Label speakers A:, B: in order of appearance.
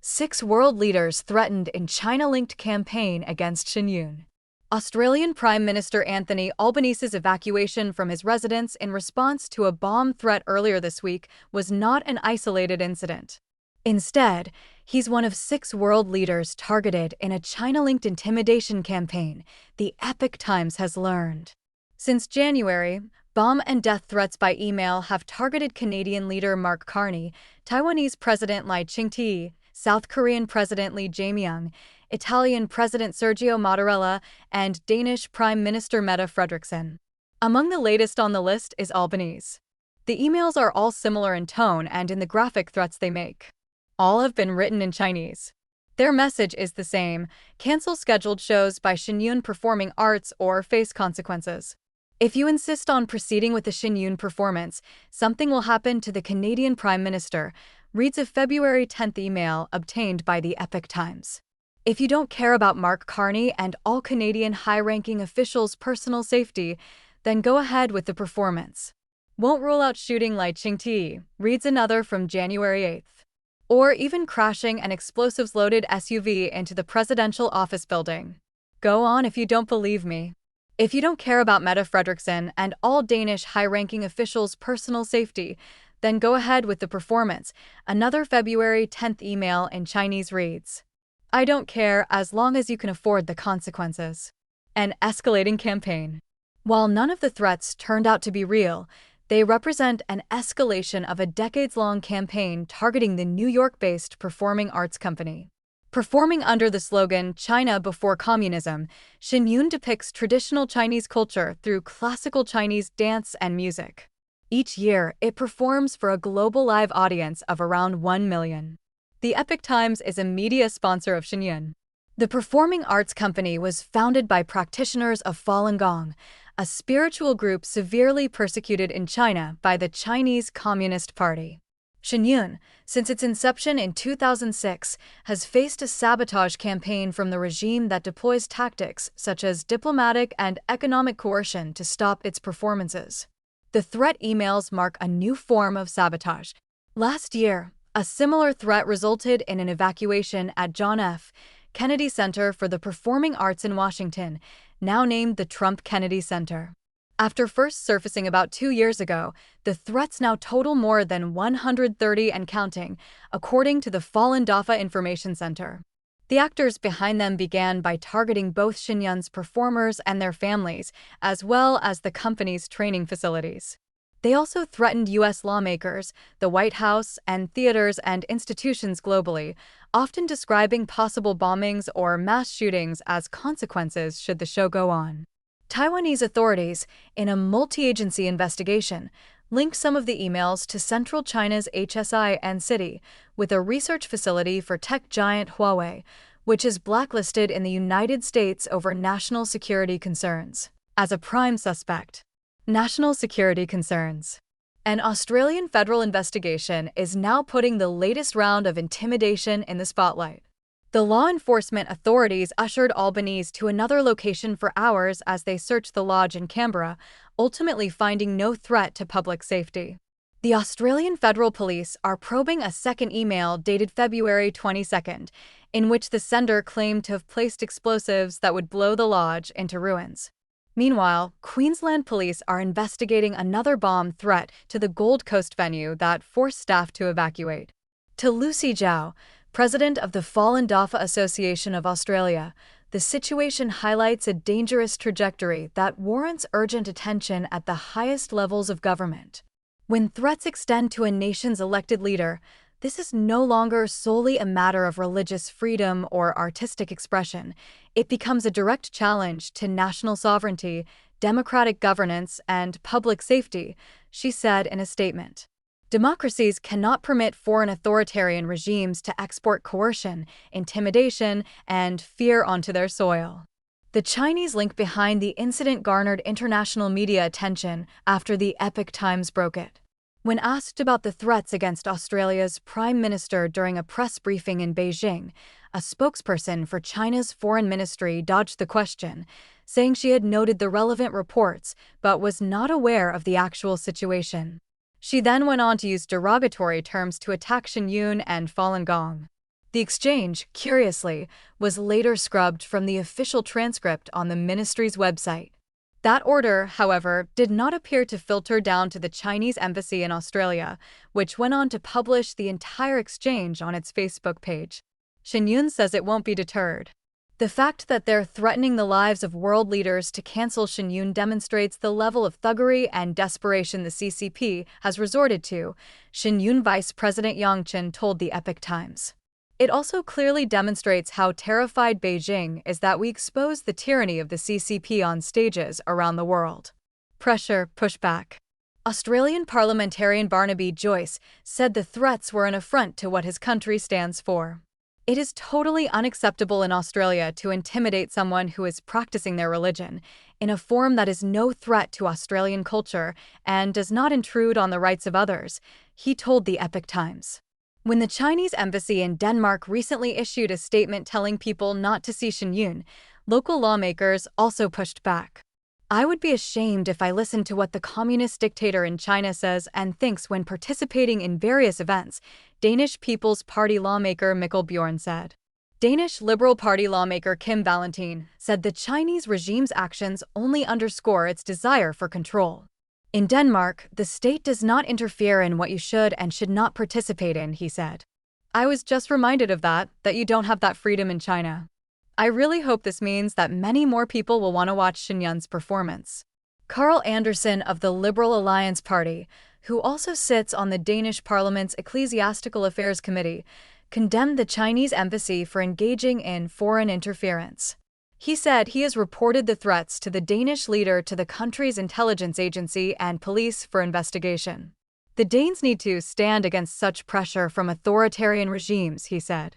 A: 6 world leaders threatened in China-linked campaign against Shen. Australian Prime Minister Anthony Albanese's evacuation from his residence in response to a bomb threat earlier this week was not an isolated incident. Instead, he's one of 6 world leaders targeted in a China-linked intimidation campaign, the Epoch Times has learned. Since January, bomb and death threats by email have targeted Canadian leader Mark Carney, Taiwanese President Lai Ching-te, South Korean President Lee Jae-myung, Italian President Sergio Mattarella, and Danish Prime Minister Mette Frederiksen. Among the latest on the list is Albanese. The emails are all similar in tone and in the graphic threats they make. All have been written in Chinese. Their message is the same: cancel scheduled shows by Shen performing arts or face consequences. If you insist on proceeding with the Shen performance, something will happen to the Canadian Prime Minister, reads a February 10th email obtained by the Epoch Times. If you don't care about Mark Carney and all Canadian high-ranking officials' personal safety, then go ahead with the performance. Won't rule out shooting Lai Ching-te, reads another from January 8th. Or even crashing an explosives-loaded SUV into the presidential office building. Go on if you don't believe me. If you don't care about Mette Frederiksen and all Danish high-ranking officials' personal safety, then go ahead with the performance. Another February 10th email in Chinese reads, I don't care as long as you can afford the consequences. An escalating campaign. While none of the threats turned out to be real, they represent an escalation of a decades-long campaign targeting the New York-based performing arts company. Performing under the slogan China Before Communism, Shen depicts traditional Chinese culture through classical Chinese dance and music. Each year, it performs for a global live audience of around 1 million. The Epoch Times is a media sponsor of Shen. The performing arts company was founded by practitioners of Falun Gong, a spiritual group severely persecuted in China by the Chinese Communist Party. Shen, since its inception in 2006, has faced a sabotage campaign from the regime that deploys tactics such as diplomatic and economic coercion to stop its performances. The threat emails mark a new form of sabotage. Last year, a similar threat resulted in an evacuation at John F. Kennedy Center for the Performing Arts in Washington, now named the Trump Kennedy Center. After first surfacing about 2 years ago, the threats now total more than 130 and counting, according to the Falun Dafa Information Center. The actors behind them began by targeting both Shen's performers and their families, as well as the company's training facilities. They also threatened U.S. lawmakers, the White House, and theaters and institutions globally, often describing possible bombings or mass shootings as consequences should the show go on. Taiwanese authorities, in a multi-agency investigation, linked some of the emails to central China's HSI and city, with a research facility for tech giant Huawei, which is blacklisted in the United States over national security concerns, as a prime suspect. National security concerns. An Australian federal investigation is now putting the latest round of intimidation in the spotlight. The law enforcement authorities ushered Albanese to another location for hours as they searched the lodge in Canberra, ultimately finding no threat to public safety. The Australian Federal Police are probing a second email dated February 22nd, in which the sender claimed to have placed explosives that would blow the lodge into ruins. Meanwhile, Queensland police are investigating another bomb threat to the Gold Coast venue that forced staff to evacuate. To Lucy Zhao, president of the Falun Dafa Association of Australia, the situation highlights a dangerous trajectory that warrants urgent attention at the highest levels of government. When threats extend to a nation's elected leader, this is no longer solely a matter of religious freedom or artistic expression. It becomes a direct challenge to national sovereignty, democratic governance, and public safety, she said in a statement. Democracies cannot permit foreign authoritarian regimes to export coercion, intimidation, and fear onto their soil. The Chinese link behind the incident garnered international media attention after the Epoch Times broke it. When asked about the threats against Australia's Prime Minister during a press briefing in Beijing, a spokesperson for China's foreign ministry dodged the question, saying she had noted the relevant reports but was not aware of the actual situation. She then went on to use derogatory terms to attack Shen and Falun Gong. The exchange, curiously, was later scrubbed from the official transcript on the ministry's website. That order, however, did not appear to filter down to the Chinese embassy in Australia, which went on to publish the entire exchange on its Facebook page. Shen Yun says it won't be deterred. The fact that they're threatening the lives of world leaders to cancel Shen Yun demonstrates the level of thuggery and desperation the CCP has resorted to, Shen Yun Vice President Yang Chen told the Epoch Times. It also clearly demonstrates how terrified Beijing is that we expose the tyranny of the CCP on stages around the world. Pressure, pushback. Australian parliamentarian Barnaby Joyce said the threats were an affront to what his country stands for. It is totally unacceptable in Australia to intimidate someone who is practicing their religion in a form that is no threat to Australian culture and does not intrude on the rights of others, he told the Epoch Times. When the Chinese embassy in Denmark recently issued a statement telling people not to see Shen Yun, local lawmakers also pushed back. I would be ashamed if I listened to what the communist dictator in China says and thinks when participating in various events, Danish People's Party lawmaker Mikkel Bjørn said. Danish Liberal Party lawmaker Kim Valentin said the Chinese regime's actions only underscore its desire for control. In Denmark, the state does not interfere in what you should and should not participate in, he said. I was just reminded of that you don't have that freedom in China. I really hope this means that many more people will want to watch Shen Yun's performance. Carl Anderson of the Liberal Alliance Party, who also sits on the Danish Parliament's Ecclesiastical Affairs Committee, condemned the Chinese embassy for engaging in foreign interference. He said he has reported the threats to the Danish leader to the country's intelligence agency and police for investigation. The Danes need to stand against such pressure from authoritarian regimes, he said.